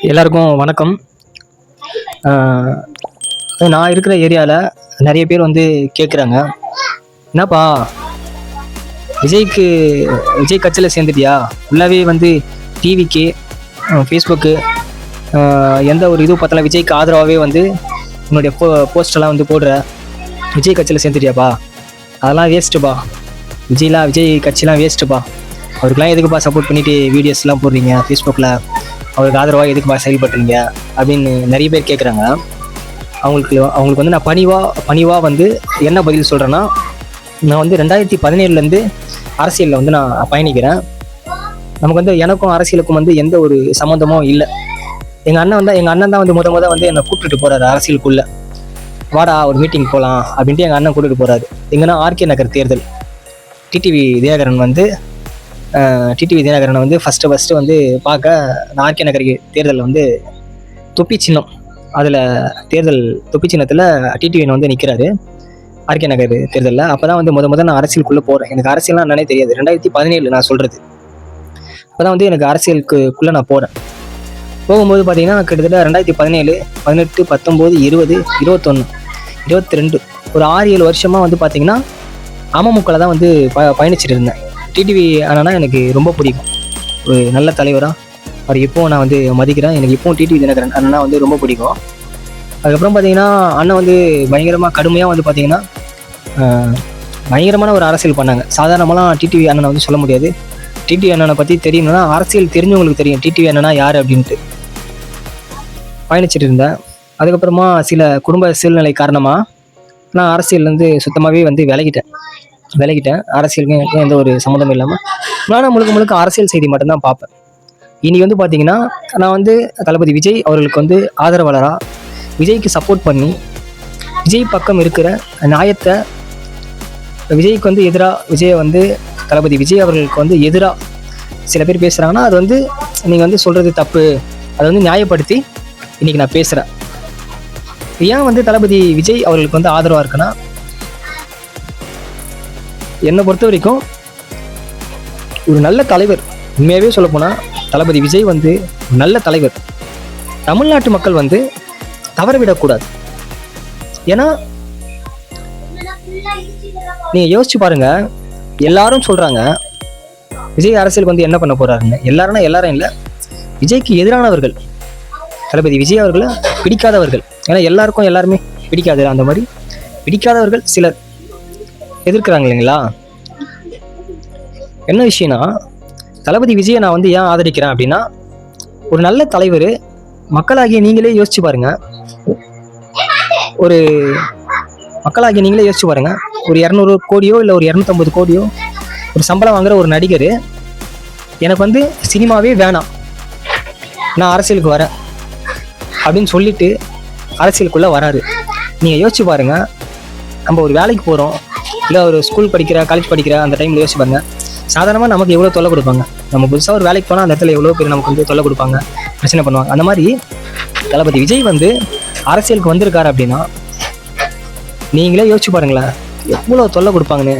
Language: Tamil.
எல்லாருக்கும் வணக்கம். ஆஹ் நான் இருக்கிற ஏரியாவில் நிறைய பேர் வந்து கேட்குறாங்க, என்னப்பா விஜய்க்கு விஜய் கட்சியில் சேர்ந்துட்டியா? ஃபுல்லாகவே வந்து டிவிக்கு, ஃபேஸ்புக்கு, எந்த ஒரு இது பார்த்தாலும் விஜய்க்கு ஆதரவாகவே வந்து உன்னுடைய போஸ்டெல்லாம் வந்து போடுற. விஜய் கட்சியில் சேர்ந்துட்டியாப்பா? அதெல்லாம் வேஸ்ட்டுப்பா. விஜய் கட்சிலாம் வேஸ்ட்டுப்பா. அவருக்கெல்லாம் எதுக்குப்பா சப்போர்ட் பண்ணிவிட்டு வீடியோஸ்லாம் போடுறீங்க ஃபேஸ்புக்கில்? அவருக்கு ஆதரவாக எதுக்குப்பா செயல்பட்டுறீங்க அப்படின்னு நிறைய பேர் கேட்குறாங்க. அவங்களுக்கு வந்து நான் பணிவாக வந்து என்ன பதில் சொல்கிறேன்னா, நான் வந்து 2017 அரசியலில் வந்து நான் பயணிக்கிறேன். நமக்கு வந்து எனக்கும் அரசியலுக்கும் வந்து எந்த ஒரு சம்மந்தமும் இல்லை. எங்கள் அண்ணன் தான் வந்து முத வந்து என்னை கூப்பிட்டுட்டு போகிறாரு அரசியலுக்குள்ளே. வாடா ஒரு மீட்டிங் போகலாம் அப்படின்ட்டு எங்கள் அண்ணன் கூட்டிகிட்டு போகிறாரு. எங்கன்னா ஆர்கே நகர் தேர்தல். டிடிவி தினகரனை வந்து ஃபஸ்ட்டு வந்து பார்க்க நான் ஆர்கே நகர் தேர்தலில் வந்து தொப்பி சின்னம், அதில் தேர்தல் தொப்பி சின்னத்தில் டிடிவின் வந்து நிற்கிறாரு ஆர்கே நகர் தேர்தலில். அப்போ தான் வந்து முத நான் அரசியலுக்குள்ளே போகிறேன். எனக்கு அரசியல்லாம் என்னன்னே தெரியாது. 2017 நான் சொல்கிறது. அப்போ தான் வந்து எனக்கு அரசியலுக்குள்ளே நான் போகிறேன். போகும்போது பார்த்தீங்கன்னா கிட்டத்தட்ட 2017, 18, 19, 20, 21, 22 ஒரு 6-7 வருஷமாக வந்து பார்த்தீங்கன்னா அமமுகவில் தான் வந்து பயணிச்சுட்டு இருந்தேன். டிடிவி அண்ணனா எனக்கு ரொம்ப பிடிக்கும். ஒரு நல்ல தலைவராக அவர் இப்போவும் நான் வந்து மதிக்கிறேன். எனக்கு இப்போவும் டிடிவி தினகரன் அண்ணனா வந்து ரொம்ப பிடிக்கும். அதுக்கப்புறம் பார்த்தீங்கன்னா அண்ணன் வந்து பயங்கரமாக கடுமையாக வந்து பார்த்தீங்கன்னா பயங்கரமான ஒரு அரசியல் பண்ணாங்க. சாதாரணமாலாம் டிடிவி அண்ணனை வந்து சொல்ல முடியாது. டிடிவி அண்ணனை பற்றி தெரியணும்னா அரசியல் தெரிஞ்சவங்களுக்கு தெரியும் டிடிவி அண்ணனா யார் அப்படின்ட்டு. பயணிச்சுட்டு இருந்தேன். அதுக்கப்புறமா சில குடும்ப சூழ்நிலை காரணமாக நான் அரசியல்லேருந்து சுத்தமாகவே வந்து விலகிட்டேன். அரசியலுக்கு எந்த ஒரு சம்மந்தமும் இல்லாமல் நான் முழுக்க அரசியல் செய்தி மட்டும்தான் பார்ப்பேன். இனி வந்து பார்த்தீங்கன்னா நான் வந்து தளபதி விஜய் அவர்களுக்கு வந்து ஆதரவாளராக விஜய்க்கு சப்போர்ட் பண்ணி விஜய் பக்கம் இருக்கிற நியாயத்தை, விஜய்க்கு வந்து தளபதி விஜய் அவர்களுக்கு வந்து எதிராக சில பேர் பேசுகிறாங்கன்னா அது வந்து நீங்கள் வந்து சொல்கிறது தப்பு, அதை வந்து நியாயப்படுத்தி இன்றைக்கி நான் பேசுகிறேன். ஏன் வந்து தளபதி விஜய் அவர்களுக்கு வந்து ஆதரவாக இருக்குன்னா, என்னை பொறுத்த வரைக்கும் ஒரு நல்ல தலைவர். உண்மையாகவே சொல்லப்போனால் தளபதி விஜய் வந்து ஒரு நல்ல தலைவர். தமிழ்நாட்டு மக்கள் வந்து தவற விடக்கூடாது. ஏன்னா நீங்கள் யோசிச்சு பாருங்க, எல்லாரும் சொல்கிறாங்க விஜய் அரசியலுக்கு வந்து என்ன பண்ண போறாருன்னு. எல்லாரும் இல்லை, விஜய்க்கு எதிரானவர்கள் தளபதி விஜய் அவர்களை பிடிக்காதவர்கள். ஏன்னா எல்லாருமே பிடிக்காது. அந்த மாதிரி பிடிக்காதவர்கள் சிலர் எதிர்க்கிறாங்க இல்லைங்களா? என்ன விஷயம்னா, தளபதி விஜயை நான் வந்து ஏன் ஆதரிக்கிறேன் அப்படின்னா, ஒரு நல்ல தலைவர். மக்களாகிய நீங்களே யோசிச்சு பாருங்க, ஒரு 200 கோடியோ இல்லை ஒரு 250 கோடியோ ஒரு சம்பளம் வாங்குற ஒரு நடிகர் எனக்கு வந்து சினிமாவே வேணாம், நான் அரசியலுக்கு வரேன் அப்படின்னு சொல்லிட்டு அரசியலுக்குள்ளே வராரு. நீங்கள் யோசிச்சு பாருங்கள், நம்ம ஒரு வேலைக்கு போகிறோம், இல்லை ஒரு ஸ்கூல் காலேஜ் படிக்கிற அந்த டைமில் யோசிச்சு பாருங்க, சாதாரணமாக நமக்கு எவ்வளோ தொல்லை கொடுப்பாங்க. நம்ம புதுசாக ஒரு வேலைக்கு போனால் அந்த இடத்துல எவ்வளோ பேர் நமக்கு வந்து தொல்லை கொடுப்பாங்க, பிரச்சனை பண்ணுவாங்க. அந்த மாதிரி தளபதி விஜய் வந்து அரசியலுக்கு வந்திருக்காரு அப்படின்னா நீங்களே யோசிச்சு பாருங்களேன், எவ்வளோ தொல்லை கொடுப்பாங்கன்னு.